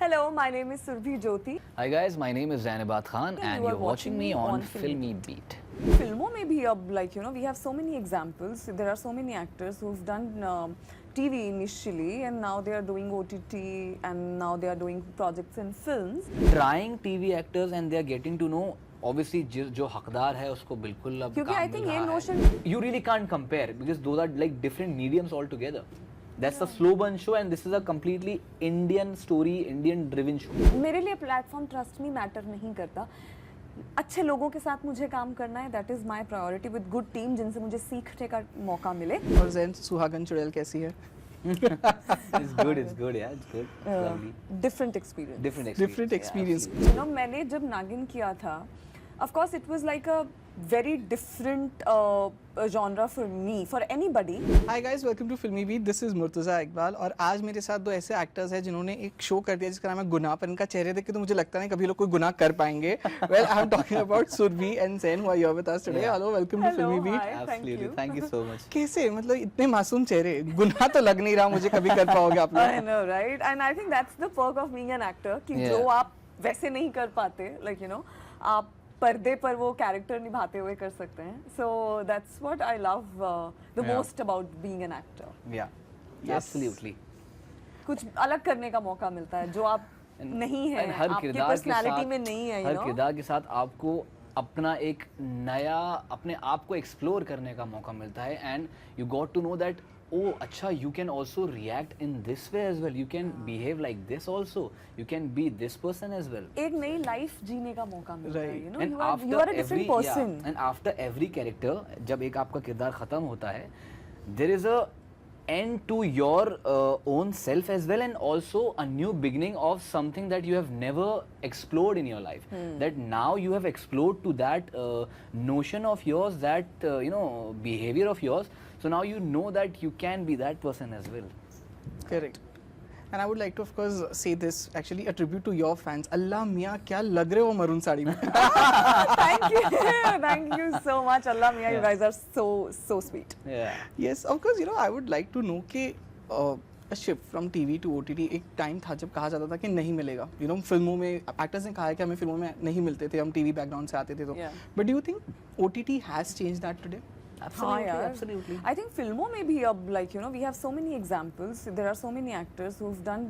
Hello, my name is Surbhi Jyoti. Hi guys, my name is Zainabat Khan and you are you're watching me on Filmy Beat. Beat. फिल्मों में भी अब we have so many examples. There are so many actors who've done TV initially and now they are doing OTT and now they are doing projects in films. Trying TV actors and they are getting to know obviously जो हकदार है उसको बिल्कुल अब क्योंकि काम I think मिल ये रहा notion है. You really can't compare because those are like different mediums altogether. That's a slow burn show and this is a completely Indian story, Indian driven show. मेरे लिए प्लेटफॉर्म ट्रस्ट मी मैटर नहीं करता. अच्छे लोगों के साथ मुझे काम करना है. That is my priority with good team जिनसे मुझे सीखने का मौका मिले. और जैन सुहागन चुड़ैल कैसी है? It's good, yeah, it's good. Lovely. Different experience. Different experience. You know, मैंने जब नागिन किया था, of course it was like a very different genre for me, for anybody. Hi guys, welcome to Filmy Beat. This is Murtaza Iqbal और आज मेरे साथ दो ऐसे एक्टर्स हैं जिन्होंने एक शो कर दिया जिसका नाम है गुनाह. पर इनका चेहरे देख के तो मुझे लगता नहीं कभी लोग कोई गुनाह कर पाएंगे. Well, I'm talking about Surbhi and Zain who are here with us today. Yeah. Hello, welcome to Filmy Beat. Hi, Absolutely, thank you so much. कैसे मतलब इतने मासूम चेहरे, गुनाह तो लग नहीं रहा मुझे कभी कर पाओगे आप I लोग. know, right? And I think that's the perk of being an actor कि Yeah. जो आप वैसे नहीं कर पाते, like you know, आप पर्दे पर वो कैरेक्टर निभाते हुए कर सकते हैं. So that's what I love the Yeah. most about being an actor. Yeah, Yes. absolutely. कुछ अलग करने का मौका मिलता है जो आप नहीं है, हर आपकी किरदार के पर्सनालिटी साथ में नहीं है. हर You know? किरदार के साथ आपको अपना एक नया अपने आप को एक्सप्लोर करने का मौका मिलता है and you got to know that oh अच्छा you can also react in this way as well, you can behave like this also, you can be this person as well. एक नई लाइफ जीने का मौका मिलता है. Right. You know, And you are a different person. and after every character जब एक आपका किरदार खत्म होता है there is a end to your own self as well and also a new beginning of something that you have never explored in your life. That now you have explored to that notion of yours, that behavior of yours. So now you know that you can be that person as well. Correct. And I would like to of course say this actually a tribute to your fans. अल्लाह मियाँ क्या लग रहे हो maroon sari में. Thank you so much. Allah Mia, you Yeah. guys are so sweet. Yeah. Yes, of course, you know, I would like to know कि a shift from TV to OTT एक time था जब कहा जाता था कि नहीं मिलेगा. You know, फिल्मों में एक्टर्स ने कहा है कि हमें फिल्मों में नहीं मिलते थे, हम टीवी बैकग्राउंड से आते थे तो. Yeah. But do you think OTT has changed that today? Absolutely, हाँ यार. absolutely. I think फिल्मों में भी अब like you know we have so many examples. There are so many actors who've done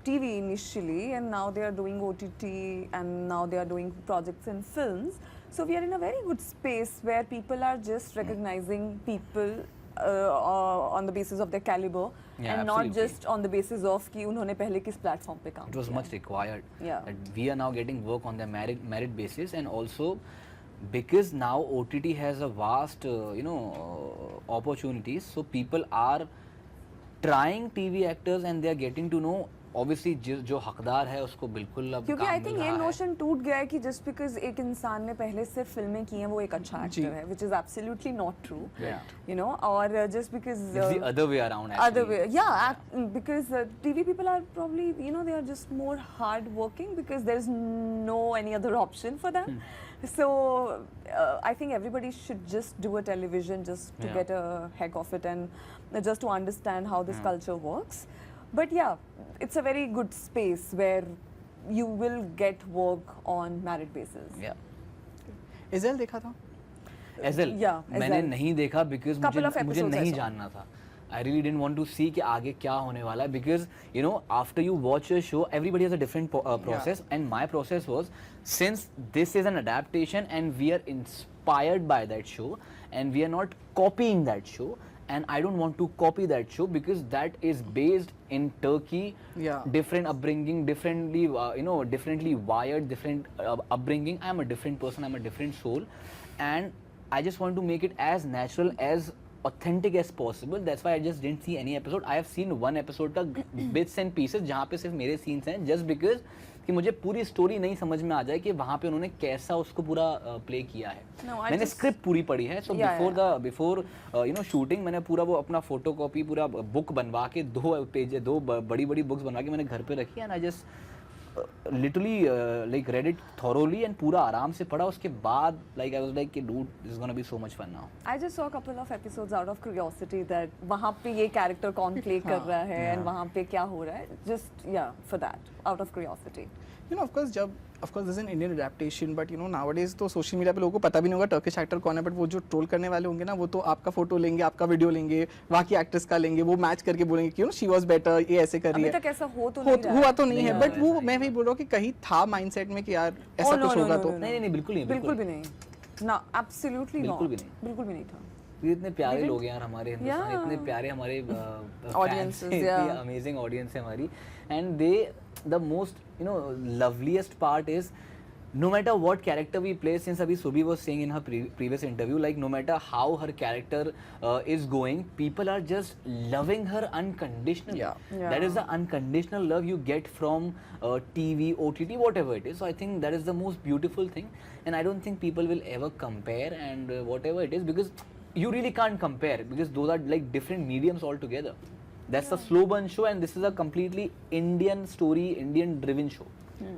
TV initially and now they are doing OTT and now they are doing projects in films. So we are in a very good space where people are just recognizing people on the basis of their caliber Yeah, and not absolutely. just on the basis of कि उन्होंने पहले किस platform पे काम It was किया. much required. Yeah. That we are now getting work on the merit basis and also because now OTT has a vast opportunities, so people are trying TV actors and they are getting to know obviously जो हकदार है उसको बिल्कुल अब क्योंकि काम आई मिल think ये रहा है. नोशन टूट गया है कि जस्ट बिकॉज एक इंसान ने पहले सिर्फ फिल्में की हैं वो एक अच्छा एक्टर है, which is absolutely not true. Yeah. You know, और just because It's the other way around other actually. way, yeah, because TV people are probably, you know, they are just more hard working because there's no any other option for them. So I think everybody should just do a television just to Yeah. get a heck of it and just to understand how this culture works. But yeah, it's a very good space where you will get work on merit basis. Yeah. इज़ेल देखा था? एज़ेल Yeah, मैंने Ezel. नहीं देखा because Couple of मुझे episodes I नहीं saw. जानना था. I really didn't want to see कि आगे क्या होने वाला है because you know after you watch a show everybody has a different process and my process was since this is an adaptation and we are inspired by that show and we are not copying that show and I don't want to copy that show because that is based in Turkey. Yeah. Different upbringing, differently differently wired, different upbringing. I am a different person, I'm a different soul and I just want to make it as natural as authentic as possible. That's why I just didn't see any episode. I have seen one episode का bits and pieces जहाँ पे सिर्फ मेरे scenes हैं just because कि मुझे पूरी story नहीं समझ में आ जाए कि वहाँ पे उन्होंने कैसा उसको पूरा प्ले किया है. No, I मैंने just- स्क्रिप्ट पूरी पढ़ी है so Yeah, बिफोर शूटिंग मैंने पूरा वो अपना फोटोकॉपी पूरा बुक बनवा के दो बड़ी बड़ी बुक्स बनवा के मैंने घर पे रखी and I just literally like read it thoroughly and पूरा आराम से पढ़ा उसके बाद like I was like कि dude this is gonna be so much fun now. I just saw a couple of episodes out of curiosity that वहाँ पे ये character कौन play कर रहा है and वहाँ पे क्या हो रहा है, just yeah for that out of curiosity. You know, of course this is an Indian adaptation, but you know nowadays तो सोशल मीडिया पे लोगों को पता भी नहीं होगा टर्किश एक्टर कौन है, बट वो जो ट्रोल करने वाले होंगे ना वो तो आपका फोटो लेंगे, आपका वीडियो लेंगे, वहाँ की एक्ट्रेस का लेंगे, वो मैच करके बोलेंगे कि you know she was better, ये ऐसे कर रही अभी है. तक ऐसा हो तो नहीं रहा हुआ तो नहीं नहीं है, हुआ बट वो मैं वही बोल रहा हूँ कि कहीं था माइंडसेट में कि यार ऐसा no, कुछ no, होगा no, तो. no, नहीं बिल्कुल नहीं बिल्कुल भी नहीं ना, absolutely not, बिल्कुल भी नहीं. बिल्कुल भी नहीं था. ये इतने प्यारे लोग हैं यार हमारे हिंदुस्तान, Yeah. इतने प्यारे हमारे Audiences, yeah. अमेजिंग ऑडियंस है हमारी, and they the most you know loveliest part is no matter what character we play, since abhi Subi was saying in her previous interview, like no matter how her character is going, people are just loving her unconditionally. Yeah. Yeah. That is the unconditional love you get from TV, OTT, whatever it is. So I think that is the most beautiful thing, and I don't think people will ever compare and whatever it is, because you really can't compare, because those are like different mediums altogether. That's a slow burn show and this is a completely Indian story, Indian driven show.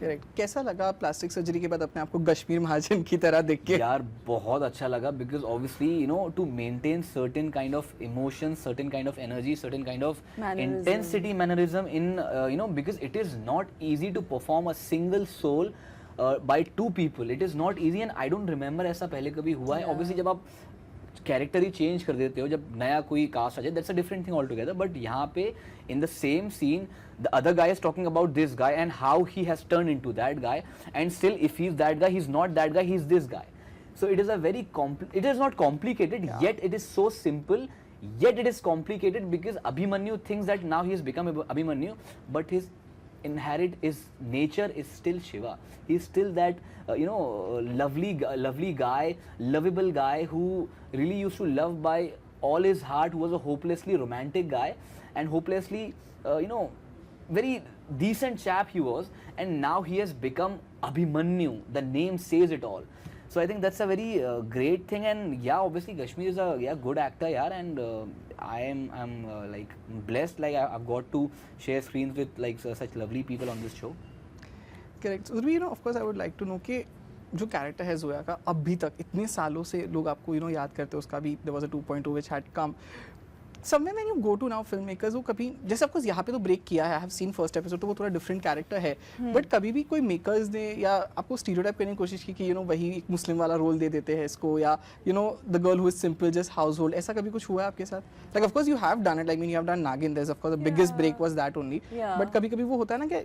Correct. कैसा लगा plastic surgery के बाद अपने आप को कश्मीर महाजन की तरह देख के? यार बहुत अच्छा लगा, because obviously you know to maintain certain kind of emotions, certain kind of energy, certain kind of Mannerism. intensity, mannerism in you know, because it is not easy to perform a single soul by two people. It is not easy and I don't remember ऐसा पहले कभी हुआ है. Obviously जब आप character ही change कर देते हो, जब नया कोई कास्ट आ जाए, that's a different thing all together. But यहाँ पे in the same seen the other guy is talking about this guy and how he has turn into that guy, and still if he is that guy, he is not that guy, he is this guy. So it is a very it is not complicated, yet it is so simple, yet it is complicated, because Abhimanyu thinks that now he has become Abhimanyu, but his inherent is nature is still Shiva. He is still that you know lovely guy, lovable guy who really used to love by all his heart, who was a hopelessly romantic guy and hopelessly you know very decent chap he was, and now he has become Abhimanyu. The name says it all. So I think that's a very great thing, and yeah, obviously Kashmir is a good actor, yeah, and I'm like blessed, like I've got to share screens with like such lovely people on this show. Correct. Surabhi, you know of course I would like to know कि जो character है जोया का अभी तक इतने सालों से लोग आपको यू नो याद करते हैं, उसका भी there was a 2.0 which had come somewhere when you go to now film makers. वो कभी जैसे ऑफ कोर्स यहाँ पे तो ब्रेक किया है, I have seen first episode, तो वो थोड़ा डिफरेंट कैरेक्टर है, बट कभी भी कोई मेकर्स ने या आपको स्टीरियोटाइप करने की कोशिश की कि यू नो वही एक मुस्लिम वाला रोल दे देते हैं इसको, या you know the girl who is simple just household, ऐसा कभी कुछ हुआ है आपके साथ? Like of course you have done it, like mean you have done Naagin, there is of course the biggest break was that only, but कभी कभी वो होता है ना कि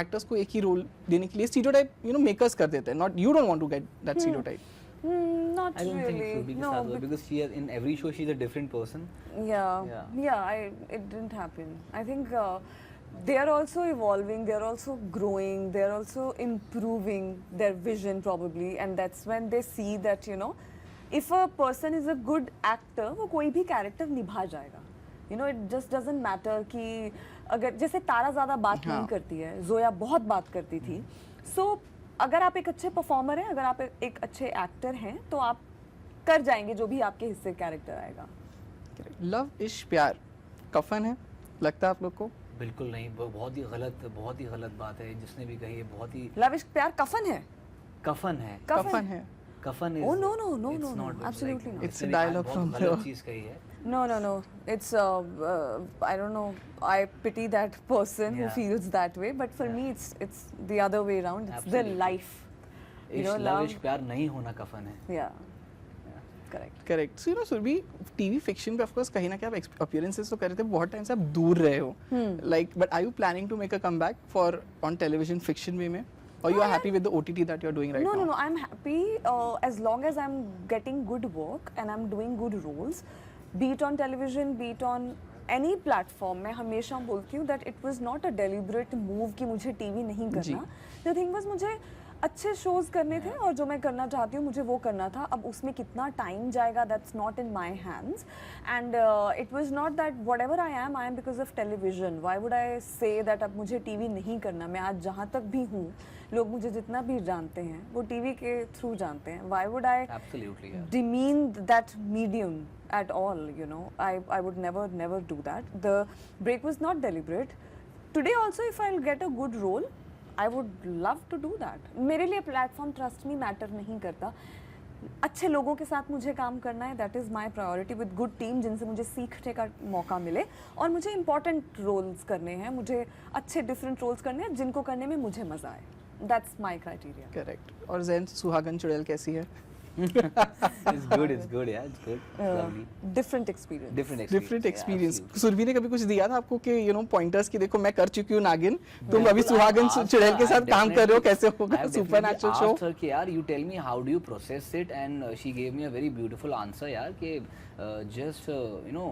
एक्टर्स को एक ही रोल देने के लिए स्टीरियोटाइप यू नो मेकर्स कर देते हैं, not you don't want to get that stereotype. Not I don't think really. Surbhi ke No, saath hua, because she has, in every show she's a different person. Yeah. It didn't happen. I think they are also evolving. They are also growing. They are also improving their vision probably, and that's when they see that you know, if a person is a good actor, वो कोई भी character निभा जाएगा. You know, it just doesn't matter कि अगर जैसे तारा ज़्यादा बात नहीं करती है, जोया बहुत बात करती थी. So अगर आप एक अच्छे परफॉर्मर हैं, अगर आप एक अच्छे एक्टर हैं, तो आप कर जाएंगे जो भी आपके हिस्से कैरेक्टर आएगा. लव इश्क प्यार कफन है लगता है आप लोग को? बिल्कुल नहीं, बहुत ही गलत बात है जिसने भी कही है, बहुत ही लव इश्क प्यार कफन है. कफन है. कफन है. कफन is Oh, no, it's no, not, absolutely not. It's a dialogue from बहुत गलत चीज कही है. No. It's I don't know. I pity that person who Yeah. feels that way. But for me, it's the other way around. It's the Absolutely. life. You know, love love. इश्क प्यार नहीं होना कफन है. Yeah. Correct. Correct. So you know Surabhi, TV fiction पे of course कहीं ना कहीं आप अपीयरेंसेस तो कर रहे थे, बहुत टाइम से आप दूर रहे हो, like but are you planning to make a comeback for on television fiction way में, or you are happy with the OTT that you are doing right now? No. I'm happy as long as I'm getting good work and I'm doing good roles, be it on television, be it on any platform. मैं हमेशा बोलती हूँ that it was not a deliberate move कि मुझे TV नहीं करना. The thing was मुझे अच्छे शोज करने थे और जो मैं करना चाहती हूँ मुझे वो करना था. अब उसमें कितना टाइम जाएगा, that's not in my hands, and it was not that what ever I am because of television. Why would I say that अब मुझे टीवी नहीं करना. मैं आज जहाँ तक भी हूँ, लोग मुझे जितना भी जानते हैं वो टीवी के थ्रू जानते हैं. Why would I Absolutely, yeah. demean that medium at all, you know. I would never do that. The break was not deliberate. Today also if I'll get a good role, I would love to do that. मेरे लिए platform trust me matter नहीं करता. अच्छे लोगों के साथ मुझे काम करना है, that is my priority, with good team जिनसे मुझे सीखने का मौका मिले, और मुझे इंपॉर्टेंट रोल्स करने हैं, मुझे अच्छे डिफरेंट रोल्स करने हैं जिनको करने में मुझे मज़ा आए. That's my criteria. करेक्ट. और जैन सुहागन चुड़ैल कैसी है? It's good, yeah, it's good. Lovely. Different experience. Different experience. absolutely. Surabhi ने कभी कुछ दिया था आपको कि यू नो पॉइंटर्स की देखो मैं कर चुकी हूँ नागिन, तुम अभी सुहागन चुड़ैल के साथ काम कर रहे हो, कैसे होगा सुपरनैचुरल शो? Sir, कि यार you tell me how do you process it, and she gave me a very beautiful answer यार कि just you know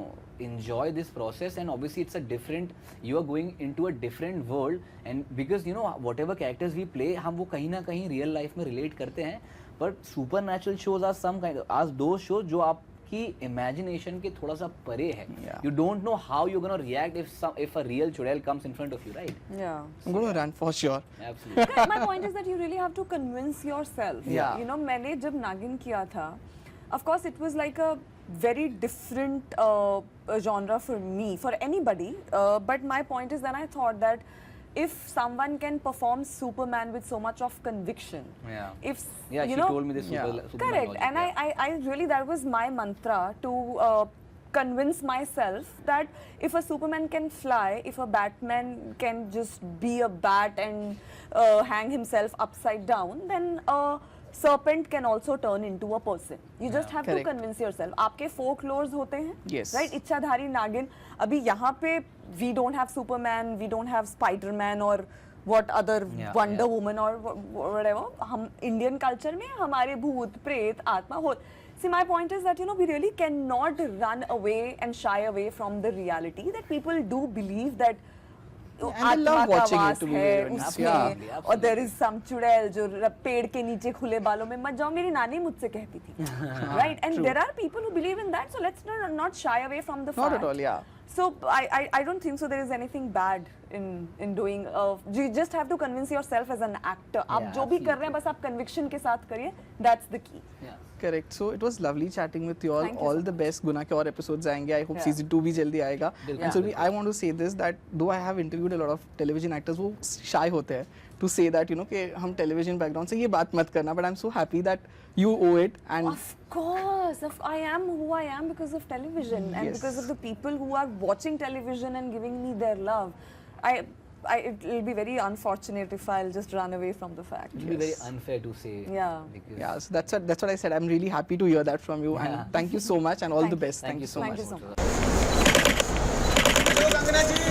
enjoy this process, and obviously it's a different, you are going into a different world, and because you know whatever characters we play हम वो कहीं ना कहीं real life में relate करते हैं, but supernatural shows are some kind of as those shows जो आपकी imagination के थोड़ा सा परे है. Yeah. You don't know how you're gonna react if a real chudel comes in front of you, right? Yeah. I'm going to run for sure. Absolutely. My point is that you really have to convince yourself. Yeah. You know, मैंने जब नागिन किया था, of course it was like a very different genre for me, for anybody. But my point is that I thought that if someone can perform Superman with so much of conviction, Yeah. if Yeah, you she know, told me this. Yeah. Superman correct, logic, and yeah. I really, that was my mantra to convince myself that if a Superman can fly, if a Batman can just be a bat and hang himself upside down, then a serpent can also turn into a person. You just have Correct. to convince yourself. आपके folklores होते हैं, Yes. right? इच्छाधारी नागिन. अभी यहाँ पे we don't have Superman, we don't have Spider-Man or what other Yeah, Wonder yeah. Woman or whatever. हम Indian culture में हमारे भूत, प्रेत, आत्मा हो. See, my point is that, you know, we really cannot run away and shy away from the reality that people do believe that And they love आत्मा का watching it, वास to be है very honest. उसमें, Yeah. Absolutely, और there is some चुड़ैल जो पेड़ के नीचे खुले बालों में मत जाओ, मेरी नानी मुझसे कहती थी, right? And True. there are people who believe in that, so let's not shy away from the Not fact. at all, yeah. So I don't think so there is anything bad in doing. You just have to convince yourself as an actor. आप Yeah, जो भी कर रहे हैं absolutely. बस आप conviction के साथ करिए. That's the key. Yeah. Correct. So it was lovely chatting with you all. Thank you all so the best. गुना के और episodes आएंगे. I hope Yeah. season 2 भी जल्दी आएगा. बिल्कुल, And so बिल्कुल. I want to say this that though I have interviewed a lot of television actors, वो shy होते हैं to say that you know कि हम television background से ये बात मत करना. But I'm so happy that you owe it and Of course, I am who I am because of television and Yes. because of the people who are watching television and giving me their love. It will be very unfortunate if I'll just run away from the fact. It will be very unfair to say. Yeah. Because yeah, so that's what I said. I'm really happy to hear that from you Yeah. and thank you so much and all Thank the you. best. Thank you so Thank much. you so much. Congratulations.